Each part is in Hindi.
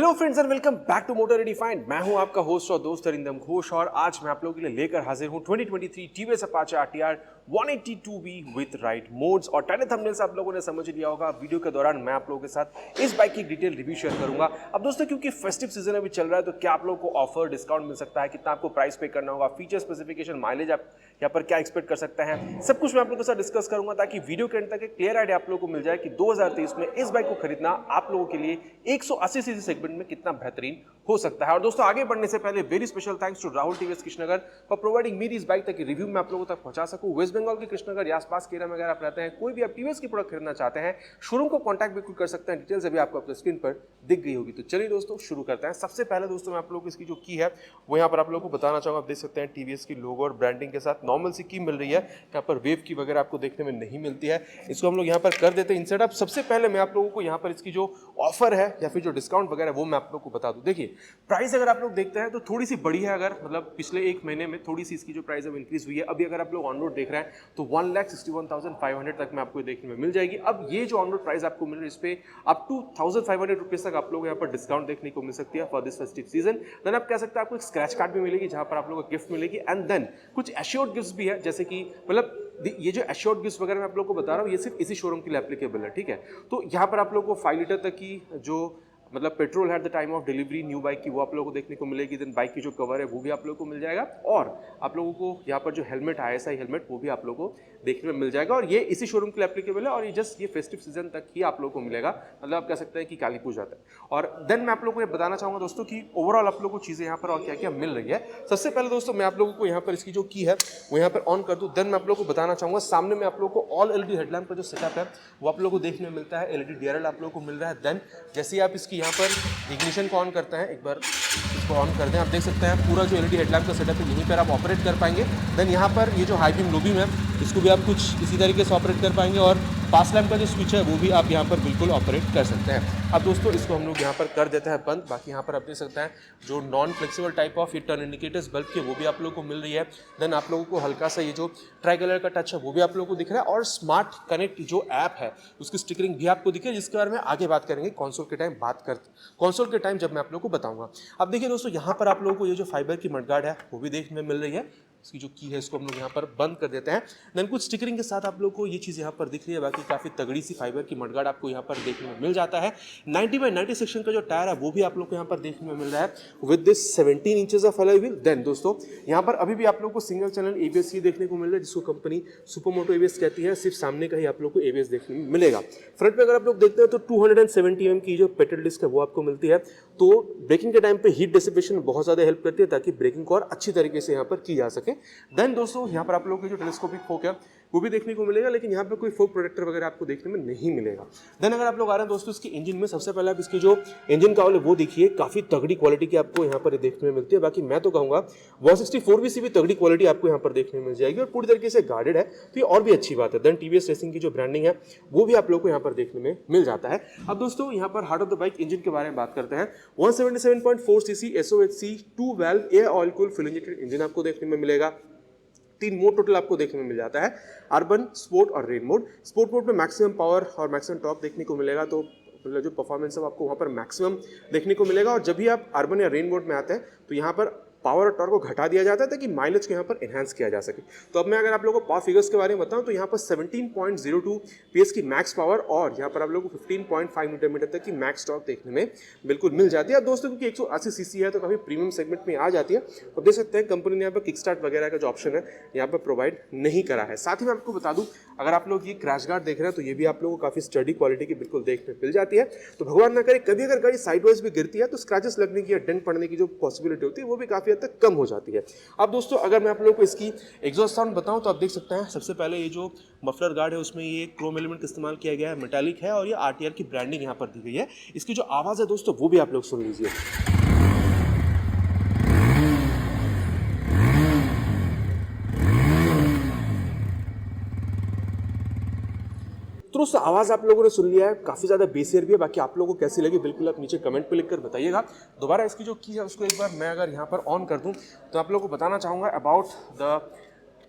Hello friends and welcome back to motor redefined. मैं हूं आपका होस्ट और दोस्त अरिंदम घोष और आज मैं आप लोगों के लिए लेकर हाजिर हूं 2023 TVS Apache RTR 182B with right modes. और टाइटल थंबनेल से आप लोगों ने समझ लिया होगा, वीडियो के दौरान मैं आप लोगों के साथ इस बाइक की डिटेल रिव्यू शेयर करूंगा। अब दोस्तों क्योंकि फेस्टिव सीजन अभी चल रहा है तो क्या आप लोगों को ऑफर डिस्काउंट मिल सकता है, कितना आपको प्राइस पे करना होगा, फीचर स्पेसिफिकेशन, माइलेज आप यहाँ पर क्या एक्सपेक्ट कर सकते हैं, सब कुछ मैं आप लोगों के साथ डिस्कस करूंगा ताकि वीडियो के एंड तक एक क्लियर आइडिया आप लोगों को मिल जाए कि 2023 में इस बाइक को खरीदना आप लोगों के लिए 180 सीसी सेगमेंट में कितना बेहतरीन हो सकता है। और दोस्तों आगे बढ़ने से पहले very special thanks to Rahul TVS Krishnanagar for providing me इस बाइक तक की रिव्यू मैं आप लोगों तक पहुंचा सकूं। वेस्ट बंगाल के कृष्णनगर या आसपास के एरिया में अगर आप रहते हैं, कोई भी आप टीवीएस की प्रोडक्ट खरीदना चाहते हैं, शोरूम को कॉन्टैक्ट बिल्कुल कर सकते हैं। डिटेल्स अभी आपको अपने स्क्रीन पर दिख गई होगी। तो चलिए दोस्तों शुरू करते हैं। सबसे पहले दोस्तों मैं आप लोगों को इसकी जो की है वो यहाँ पर आप लोगों को बताना चाहूंगा। आप देख सकते हैं टीवीएस की लोगो और ब्रांडिंग के साथ नॉर्मल सी की मिल रही है, यहाँ पर वेव की वगैरह आपको देखने में नहीं मिलती है। इसको हम लोग यहाँ पर कर देते हैं इंसर्ट। अब सबसे पहले मैं आप लोगों को यहाँ पर इसकी जो ऑफर है या फिर जो डिस्काउंट वगैरह वो मैं आप लोग को बता दूं। देखिए प्राइस अगर आप लोग देखते हैं तो थोड़ी सी बड़ी है, अगर मतलब पिछले एक महीने में थोड़ी सी इसकी जो प्राइस है इंक्रीज हुई है। अभी अगर आप लोग ऑन रोड देख रहे हैं तो 1,61,500 तक में आपको देखने में मिल जाएगी। अब ये जो ऑन रोड प्राइस आपको मिल रही है इस पे अप टू 1,500 रुपीज तक आप लोग यहाँ पर डिस्काउंट देखने को मिल सकती है for this festive season. Then आप कह सकते हैं आपको एक स्क्रैच कार्ड भी मिलेगी जहां पर आप लोगों को गिफ्ट मिलेगी एंड देन कुछ एश्योर्ड गिफ्ट भी है, जैसे कि मतलब ये जो एश्योर्ड गिफ्ट वगैरह मैं आप लोगों को बता रहा हूँ ये सिर्फ इसी शोरूम के लिए एप्लीकेबल है, ठीक है। तो यहाँ पर आप लोगों को 5 लीटर तक की जो मतलब पेट्रोल है at the time of delivery new bike की वो आप लोगों को देखने को मिलेगी। देन बाइक की जो कवर है वो भी आप लोगों को मिल जाएगा और आप लोगों को यहाँ पर जो हेलमेट ISI हेलमेट वो भी आप लोगों को देखने में मिल जाएगा। और ये इसी शोरूम के लिए एप्लीकेबल है और ये जस्ट ये फेस्टिव सीजन तक ही आप लोगों को मिलेगा, मतलब आप कह सकते हैं कि काली पूजा तक। और देन मैं आप लोगों को ये बताना चाहूँगा दोस्तों कि ओवरऑल आप लोगों को चीज़ें यहाँ पर और क्या क्या मिल रही है। सबसे पहले दोस्तों मैं आप लोगों को यहाँ पर इसकी जो की है वो यहाँ पर ऑन कर दूँ। देन मैं आप लोगों को बताना चाहूँगा सामने में आप लोगों को ऑल LED हेडलैम्प का जो सेटअप है वो आप लोगों को देखने में मिलता है। LED DRL आप लोगों को मिल रहा है। देन जैसे ही आप इसकी यहाँ पर इग्निशन को ऑन करते हैं, एक बार इसको ऑन कर दें, आप देख सकते हैं पूरा जो LED हेडलैम्प का सेटअप है यहीं पर आप ऑपरेट कर पाएंगे। देन यहाँ पर ये जो हाई बीम लो बीम है इसको भी आप कुछ इसी तरीके से ऑपरेट कर पाएंगे और पास लैम्प का जो स्विच है वो भी आप यहाँ पर बिल्कुल ऑपरेट कर सकते हैं। अब दोस्तों इसको हम लोग यहाँ पर कर देते हैं बंद। बाकी यहाँ पर आप देख सकते हैं जो नॉन फ्लेक्सिबल टाइप ऑफ ये टर्न इंडिकेटर्स बल्ब के वो भी आप लोगों को मिल रही है। देन आप लोगों को हल्का सा ये जो ट्राई कलर का टच है वो भी आप लोगों को दिख रहा है और स्मार्ट कनेक्ट जो ऐप है उसकी स्टिकरिंग भी आपको दिख रही है, जिसके बारे में आगे बात करेंगे कंसोल के टाइम जब मैं आप लोगों को बताऊंगा। अब देखिए दोस्तों यहाँ पर आप लोगों को ये जो फाइबर की मडगार्ड है वो भी देखने में मिल रही है। इसकी जो की है इसको हम लोग यहाँ पर बंद कर देते हैं। देन कुछ स्टिकरिंग के साथ आप लोग को ये चीज़ यहाँ पर दिख रही है। बाकी काफ़ी तगड़ी सी फाइबर की मडगार्ड आपको यहाँ पर देखने में मिल जाता है। 90/90 सेक्शन का जो टायर है वो भी आप लोग को यहाँ पर देखने में मिल रहा है with this 17 inches of alloy wheel. Then दोस्तों यहाँ पर अभी भी आप लोग को सिंगल चैनल ABS ही देखने को मिल रहा है, जिसको कंपनी सुपरमोटो ABS कहती है। सिर्फ सामने का ही आप लोग को ABS देखने में मिलेगा। फ्रंट में अगर आप लोग देखते हैं तो 270 mm की जो पेडल डिस्क है वो आपको मिलती है। तो ब्रेकिंग के टाइम पे हीट डिसिपेशन बहुत ज़्यादा हेल्प करती है ताकि ब्रेकिंग को और अच्छी तरीके से यहाँ पर की जा सके। देन दोस्तों यहाँ पर आप लोगों को जो टेलीस्कोपिक फोक है वो भी देखने को मिलेगा, लेकिन यहाँ पर कोई फोक प्रोटेक्टर वगैरह आपको देखने में नहीं मिलेगा। देन अगर आप लोग आ रहे हैं दोस्तों इसकी इंजन में, सबसे पहले आप इसकी जो इंजन काउल है वो देखिए, काफी तगड़ी क्वालिटी की आपको यहाँ पर देखने में मिलती है। बाकी मैं तो कहूँगा 164V से भी तगड़ी क्वालिटी आपको यहाँ पर देखने में मिल जाएगी और पूरी तरीके से गार्डेड है, तो ये और भी अच्छी बात है। देन TVS रेसिंग की जो ब्रांडिंग है वो भी आप लोग को यहाँ पर देखने में मिल जाता है। अब दोस्तों यहाँ पर heart of the bike engine के बारे में बात करते हैं। 177.4cc SOHC 2 valve air oil cooled full injected engine आपको देखने में मिलेगा। 3 मोड टोटल आपको देखने में मिल जाता है, अर्बन, स्पोर्ट और रेन मोड। स्पोर्ट मोड में मैक्सिमम पावर और मैक्सिमम टॉर्क देखने को मिलेगा, तो जो परफॉर्मेंस है आपको वहाँ पर मैक्सिमम देखने को मिलेगा। और जब भी आप अर्बन या रेन मोड में आते हैं तो यहाँ पर पावर और टॉर्क को घटा दिया जाता है ताकि माइलेज को यहाँ पर एनहांस किया जा सके। तो अब मैं अगर आप लोगों को पावर फिगर्स के बारे में बताऊं तो यहाँ पर 17.02 PS की मैक्स पावर और यहाँ पर आप लोगों को 15.5 न्यूटन मीटर तक की मैक्स टॉर्क देखने में बिल्कुल मिल जाती है। दोस्तों क्योंकि 180 सीसी है तो काफ़ी प्रीमियम सेगमेंट में आ जाती है। तो देख सकते हैं कंपनी ने यहाँ पर किक स्टार्ट वगैरह का जो ऑप्शन है यहाँ पर प्रोवाइड नहीं करा है। साथ ही मैं आपको बता दूँ अगर आप लोग ये क्रैश गार्ड देख रहे हैं तो ये भी आप लोगों को काफ़ी स्टडी क्वालिटी की बिल्कुल देखने मिल जाती है। तो भगवान ना करे कभी अगर गाड़ी साइडवाइज भी गिरती है तो स्क्रैचेस लगने की या डेंट पड़ने की जो पॉसिबिलिटी होती है वो भी काफ़ी हद तक कम हो जाती है। अब दोस्तों अगर मैं आप लोगों को इसकी एग्जॉस्ट साउंड बताऊं तो आप देख सकते हैं सबसे पहले ये जो मफलर गार्ड है उसमें ये क्रोम एलिमेंट इस्तेमाल किया गया है, मेटालिक है और ये RTR की ब्रांडिंग यहाँ पर दी गई है। इसकी जो आवाज़ है दोस्तों वो भी आप लोग सुन लीजिए। तो दोस्तों आवाज़ आप लोगों ने सुन लिया है, काफ़ी ज़्यादा बेसियर भी है। बाकी आप लोगों को कैसी लगी बिल्कुल आप नीचे कमेंट पे लिखकर बताइएगा। दोबारा इसकी जो की है उसको एक बार मैं अगर यहाँ पर ऑन कर दूँ तो आप लोगों को बताना चाहूँगा about the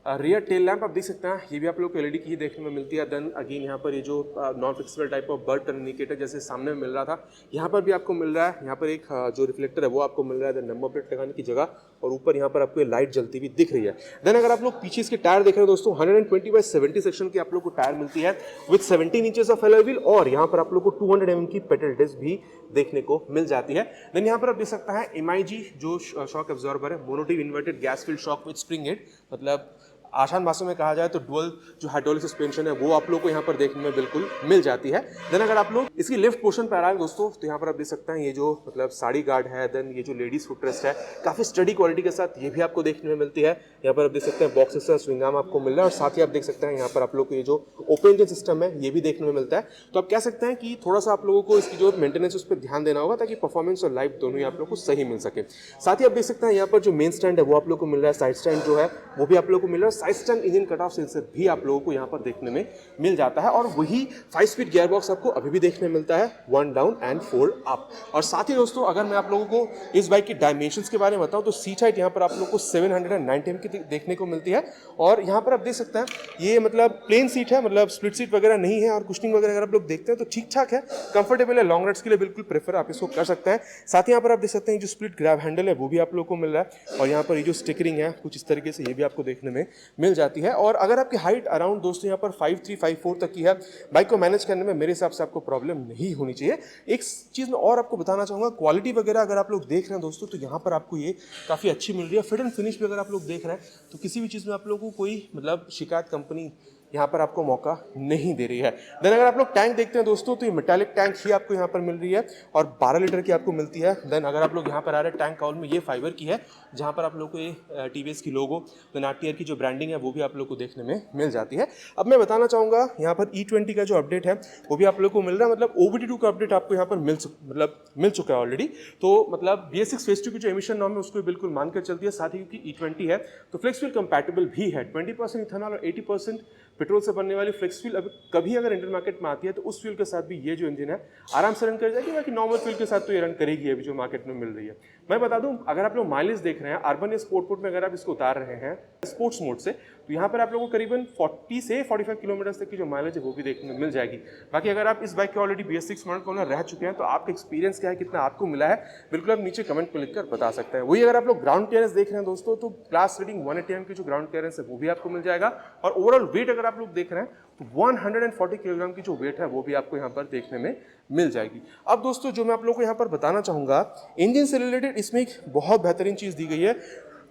rear tail lamp आप देख सकते हैं, ये भी आप लोग को एलईडी की ही देखने में मिलती है। देन अगेन यहाँ पर ये जो non fixable type of bird turn indicator जैसे सामने में मिल रहा था, यहाँ पर भी आपको मिल रहा है। यहाँ पर एक जो रिफ्लेक्टर है वो आपको मिल रहा है, देन नंबर प्लेट लगाने की जगह, और ऊपर यहाँ पर आपको लाइट जलती हुई दिख रही है। देन अगर आप लोग पीछे इसके टायर देख रहे हैं दोस्तों, 120/70 सेक्शन की आप लोग को टायर मिलती है with 17 inches of alloy wheel, और यहाँ पर आप लोग को 200 mm की पेडल डिस्क भी देखने को मिल जाती है। देन यहाँ पर आप देख सकते हैं MIG जो शॉक एब्जॉर्बर है, monotube inverted gas filled shock with spring head, मतलब आसान भाषा में कहा जाए तो डुअल जो हाइड्रोलिक सस्पेंशन है वो आप लोग को यहाँ पर देखने में बिल्कुल मिल जाती है। देन अगर आप लोग इसकी लेफ्ट पोर्शन पर आए दोस्तों, तो यहाँ पर आप देख सकते हैं ये जो मतलब साड़ी गार्ड है, देन ये जो लेडीज फुटरेस्ट है, काफी स्टडी क्वालिटी के साथ ये भी आपको देखने में मिलती है। यहाँ पर आप देख सकते हैं बॉक्सेस का स्विंग आर्म आपको मिल रहा है, और साथ ही आप देख सकते हैं यहाँ पर आप लोग को ये जो ओपन इंजन सिस्टम है ये भी देखने में मिलता है। तो आप कह सकते हैं कि थोड़ा सा आप लोगों को इसकी जो मेंटेनेंस उस पर ध्यान देना होगा, ताकि परफॉर्मेंस और लाइफ दोनों ही आप लोग को सही मिल सके। साथ ही आप देख सकते हैं यहाँ पर जो मेन स्टैंड है वो आप लोग को मिल रहा है, साइड स्टैंड जो है वो भी आप लोग को मिल रहा है। Side stand engine cut off sensor भी आप लोगों को यहाँ पर देखने में मिल जाता है, और वही 5 स्पीड गियर बॉक्स आपको अभी भी देखने में मिलता है, 1 डाउन एंड 4 अप। और साथ ही दोस्तों अगर मैं आप लोगों को इस बाइक की डायमेंशंस के बारे में बताऊं, तो सीट हाइट यहाँ पर आप लोगों को 790 mm की देखने को मिलती है, और यहाँ पर आप देख सकते हैं ये मतलब प्लेन सीट है, मतलब स्प्लिट सीट वगैरह नहीं है, और कुशनिंग वगैरह अगर आप लोग देखते हैं तो ठीक ठाक है, कंफर्टेबल है, लॉन्ग राइड्स के लिए बिल्कुल प्रेफर आप इसको कर सकते हैं। साथ ही यहाँ पर आप देख सकते हैं जो स्प्लिट ग्रैब हैंडल है वो भी आप लोग को मिल रहा है, और यहाँ पर ये जो स्टिकरिंग है कुछ इस तरीके से ये भी आपको देखने में मिल जाती है। और अगर आपकी हाइट अराउंड दोस्तों यहाँ पर 5'3", 5'4" तक की है, बाइक को मैनेज करने में मेरे हिसाब से आपको प्रॉब्लम नहीं होनी चाहिए। एक चीज़ मैं और आपको बताना चाहूँगा, क्वालिटी वगैरह अगर आप लोग देख रहे हैं दोस्तों, तो यहाँ पर आपको ये काफ़ी अच्छी मिल रही है। फिट एंड फिनिश भी अगर आप लोग देख रहे हैं तो किसी भी चीज़ में आप लोगों को कोई मतलब शिकायत कंपनी यहाँ पर आपको मौका नहीं दे रही है। देन अगर आप लोग टैंक देखते हैं दोस्तों, तो ये मेटालिक टैंक ही आपको यहाँ पर मिल रही है, और 12 लीटर की आपको मिलती है। देन अगर आप लोग यहाँ पर आ रहे हैं, टैंक काउल में ये फाइबर की है, जहाँ पर आप लोग को ये TVS की लोगो, देन RTR की जो ब्रांडिंग है वो भी आप लोग को देखने में मिल जाती है। अब मैं बताना चाहूँगा यहाँ पर E20 का जो अपडेट है वो भी आप लोग को मिल रहा है, मतलब OBD2 का अपडेट आपको यहाँ पर मिल चुका है ऑलरेडी। तो मतलब BS6 फेज 2 की जो एमिशन नॉर्म है उसको बिल्कुल मानकर चलती है। साथ ही क्योंकि E20 है तो फ्लेक्स व्हील कंपैटिबल भी है, 20% इथेनॉल और 80% पेट्रोल से बनने वाली फ्लेक्स व्हील अभी कभी अगर इंडियन मार्केट में आती है तो उस फ्यूल के साथ भी ये जो इंजन है आराम से रन कर जाएगी, बाकी नॉर्मल फ्यूल के साथ तो ये रन करेगी अभी जो मार्केट में मिल रही है। मैं बता दूं, अगर आप लोग माइलेज देख रहे हैं अर्बन या स्पोर्ट मोड में, अगर आप इसको उतार रहे हैं स्पोर्ट्स मोड से, तो यहाँ पर आप लोगों को करीबन 40 से 45 किलोमीटर तक की जो माइलेज है वो भी देखने में मिल जाएगी। बाकी अगर आप इस बाइक के ऑलरेडी BS6 मॉडल को रह चुके हैं तो आपका एक्सपीरियंस क्या है, कितना आपको मिला है, बिल्कुल आप नीचे कमेंट में लिखकर बता सकते हैं। वही अगर आप लोग ग्राउंड क्लियरेंस देख रहे हैं दोस्तों, तो क्लास रेटिंग 180 mm की जो ग्राउंड क्लियरेंस है वो भी आपको मिल जाएगा, और ओवरऑल वेट अगर आप लोग देख रहे हैं तो 140 किलोग्राम की जो वेट है वो भी आपको यहाँ पर देखने में मिल जाएगी। अब दोस्तों जो मैं आप लोगों को यहाँ पर बताना चाहूँगा, इंजन से रिलेटेड इसमें एक बहुत बेहतरीन चीज़ दी गई है,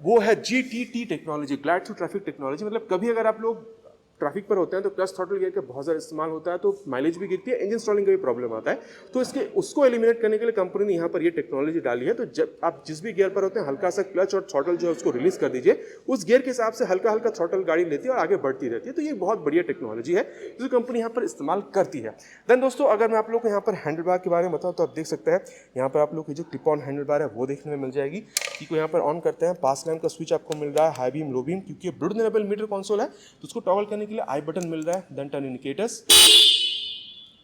वो है GTT technology, glide through traffic technology. मतलब कभी अगर आप लोग ट्रैफिक पर होते हैं तो क्लच थ्रॉटल गियर का बहुत ज़्यादा इस्तेमाल होता है, तो माइलेज भी गिरती है, इंजन स्टॉलिंग का भी प्रॉब्लम आता है। तो उसको एलिमिनेट करने के लिए कंपनी ने यहाँ पर ये टेक्नोलॉजी डाली है। तो जब आप जिस भी गियर पर होते हैं, हल्का सा क्लच और थ्रॉटल जो है उसको रिलीज कर दीजिए, उस गियर के हिसाब से हल्का हल्का थ्रॉटल गाड़ी लेती है और आगे बढ़ती रहती है। तो ये बहुत बढ़िया टेक्नोलॉजी है जो कंपनी यहाँ पर इस्तेमाल करती है। देन दोस्तों अगर मैं आप लोग को यहाँ पर हैंडल बार के बारे में बताऊँ, तो आप देख सकते हैं यहाँ पर आप लोग की जो टिप ऑन हैंडल बार है वो देखने में मिल जाएगी। को यहाँ पर ऑन करते हैं, पास लैम्प का स्विच आपको मिल रहा है, हाई बीम लो बीम, क्योंकि ब्लूटूथ इनेबल मीटर कंसोल है तो उसको टॉगल करने के लिए आई बटन मिल रहा है। देन टर्न इंडिकेटर्स,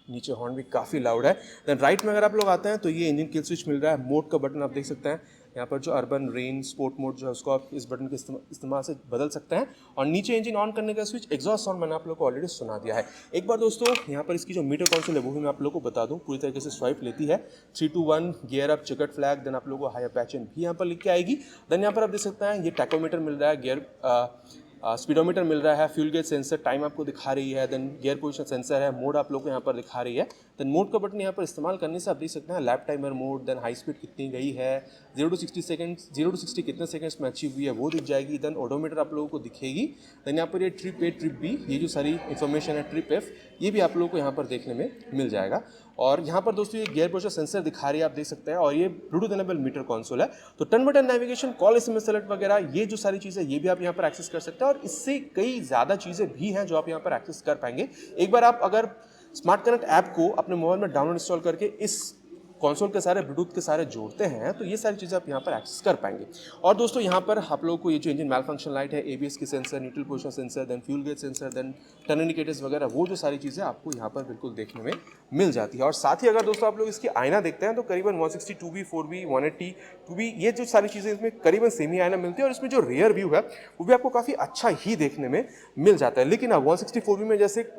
नीचे हॉर्न भी काफ़ी लाउड है। देन राइट में अगर आप लोग आते हैं तो ये इंजन किल स्विच मिल रहा है, मोड का बटन आप देख सकते हैं यहाँ पर, जो अर्बन, रेन, स्पोर्ट मोड जो है उसको आप इस बटन के इस्तेमाल से बदल सकते हैं। और नीचे इंजन ऑन करने का स्विच, एग्जॉस्ट साउंड मैंने आप लोग को ऑलरेडी सुना दिया है। एक बार दोस्तों यहाँ पर इसकी जो मीटर कंसोल है वो भी मैं आप लोग को बता दूँ, पूरी तरीके से स्वाइप लेती है 3 to 1 gear up, chequered flag, then आप लोगों को हाई अपेचन भी यहाँ पर लिख के आएगी। देन यहाँ पर आप देख सकते हैं ये टैकोमीटर मिल रहा है, गियर स्पीडोमीटर मिल रहा है, फ्यूल गेज सेंसर टाइम आपको दिखा रही है, देन गियर पोजीशन सेंसर है, मोड आप लोग को यहाँ पर दिखा रही है। देन मोड का बटन यहाँ पर इस्तेमाल करने से आप देख सकते हैं lap timer mode, then high speed कितनी गई है, 0 to 60 कितने सेकंड्स में अचीव हुई है वो दिख जाएगी। देन ओडोमीटर आप लोगों को दिखेगी। देन यहाँ पर ये ट्रिप A ट्रिप B, ये जो सारी इन्फॉर्मेशन है, ट्रिप F, ये भी आप लोगों को यहाँ पर देखने में मिल जाएगा। और यहाँ पर दोस्तों ये गियर पोजीशन सेंसर दिखा रही है, आप देख सकते हैं, और ये ब्लूटूथ इनेबल मीटर कंसोल है। तो turn button navigation, call SMS alert वगैरह, ये जो सारी चीज़ें ये भी आप यहाँ पर एक्सेस कर सकते हैं, और इससे कई ज़्यादा चीज़ें भी हैं जो आप यहाँ पर एक्सेस कर पाएंगे। एक बार आप अगर स्मार्ट कनेक्ट ऐप को अपने मोबाइल में डाउनलोड इंस्टॉल करके इस कंसोल के सारे ब्लूटूथ के सारे जोड़ते हैं तो ये सारी चीज़ें आप यहाँ पर एक्सेस कर पाएंगे। और दोस्तों यहाँ पर आप लोगों को ये जो इंजन मैल फंक्शन लाइट है, ABS की sensor, neutral position sensor, then fuel gauge sensor, then turn indicators वगैरह, वो जो सारी चीज़ें आपको यहाँ पर बिल्कुल देखने में मिल जाती है। और साथ ही अगर दोस्तों आप लोग इसकी आईना देखते हैं तो करीबन 162B, 4B, 180, 2B, ये जो सारी चीज़ें इसमें करीबन सेम ही आईना मिलती है। और इसमें जो रियर व्यू है वो भी आपको काफ़ी अच्छा ही देखने में मिल जाता है। लेकिन 164B में जैसे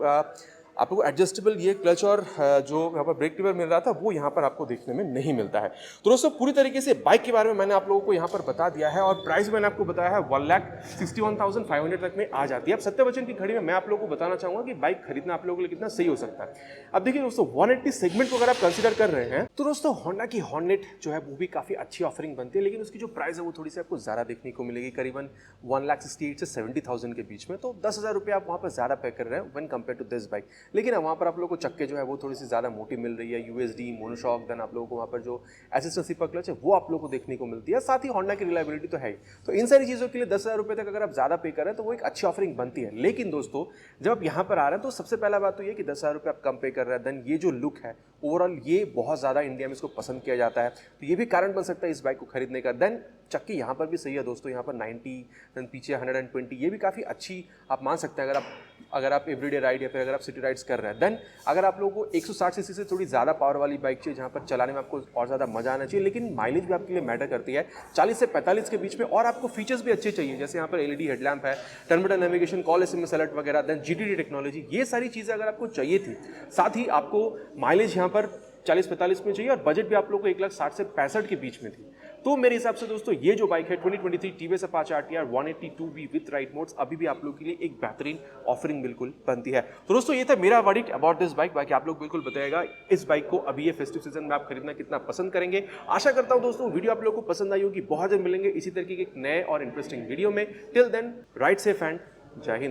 आपको एडजस्टेबल ये क्लच और जो यहाँ पर ब्रेक लीवर मिल रहा था वो यहाँ पर आपको देखने में नहीं मिलता है। तो दोस्तों पूरी तरीके से बाइक के बारे में मैंने आप लोगों को यहाँ पर बता दिया है और प्राइस मैंने आपको बताया है 1,61,500 तक में आ जाती है। अब सत्यवचन की घड़ी में मैं आप लोगों को बताना चाहूँगा कि बाइक खरीदना आप लोगों के लिए कितना सही हो सकता है। अब देखिए दोस्तों 180 सेगमेंट को अगर आप कंसिडर कर रहे हैं तो दोस्तों होंडा की हॉर्नेट जो है वो भी काफ़ी अच्छी ऑफरिंग बनती है, लेकिन उसकी जो प्राइस है वो थोड़ी सी आपको ज़्यादा देखने को मिलेगी, करीबन 1,68,000 से 70,000 के बीच में। तो 10,000 रुपये आप वहाँ पर ज़्यादा पे कर रहे हैं when compare to this bike. लेकिन वहाँ पर आप लोगों को चक्के जो है वो थोड़ी सी ज़्यादा मोटी मिल रही है, USD, मोनोशॉक, देन आप लोगों को वहाँ पर जो एसिस्टेंट स्लीपर क्लच है वो आप लोगों को देखने को मिलती है। साथ ही होंडा की रिलायबिलिटी तो है ही। तो इन सारी चीज़ों के लिए 10,000 रुपये तक अगर आप ज़्यादा पे कर रहे हैं तो वो एक अच्छी ऑफरिंग बनती है। लेकिन दोस्तों जब आप यहाँ पर आ रहे हैं तो सबसे पहला बात तो ये कि 10,000 रुपये आप कम पे कर रहे हैं, देन ये जो लुक है ओवरऑल ये बहुत ज़्यादा इंडिया में इसको पसंद किया जाता है, तो ये भी कारण बन सकता है इस बाइक को खरीदने का। देन चक्की यहाँ पर भी सही है दोस्तों, यहाँ पर 90, देन पीछे 120, ये भी काफ़ी अच्छी आप मान सकते हैं अगर आप एवरीडे राइड या फिर अगर आप सिटी राइड्स कर रहे हैं। देन अगर आप लोगों को 160 सीसी से थोड़ी ज़्यादा पावर वाली बाइक चाहिए जहाँ पर चलाने में आपको और ज़्यादा मजा आना चाहिए, लेकिन माइलेज भी आपके लिए मैटर करती है 40 से 45 के बीच में, और आपको फीचर्स भी अच्छे चाहिए जैसे यहाँ पर LED हेडलैम्प है, turn button navigation, call SMS alert वगैरह, देन GTD टेक्नोलॉजी, ये सारी चीज़ें अगर आपको चाहिए थी, साथ ही आपको माइलेज यहाँ पर 40-45 में चाहिए और बजट भी आप लोगों को 1,60,000 से 65 के बीच में थी, तो मेरे हिसाब से दोस्तों ये जो बाइक है 2023 TVS Apache RTR 182B with ride modes अभी भी आप लोगों के लिए एक बेहतरीन ऑफरिंग बिल्कुल बनती है। तो दोस्तों ये था मेरा वर्डिक्ट अबाउट दिस बाइक। बाकी आप लोग बिल्कुल बताएगा इस बाइक को अभी ये फेस्टिव सीजन में आप खरीदना कितना पसंद करेंगे। आशा करता हूँ दोस्तों वीडियो आप लोगों को पसंद आई होगी। बहुत जल्द मिलेंगे इसी तरीके के एक नए और इंटरेस्टिंग वीडियो में। Till then ride safe and जय हिंद।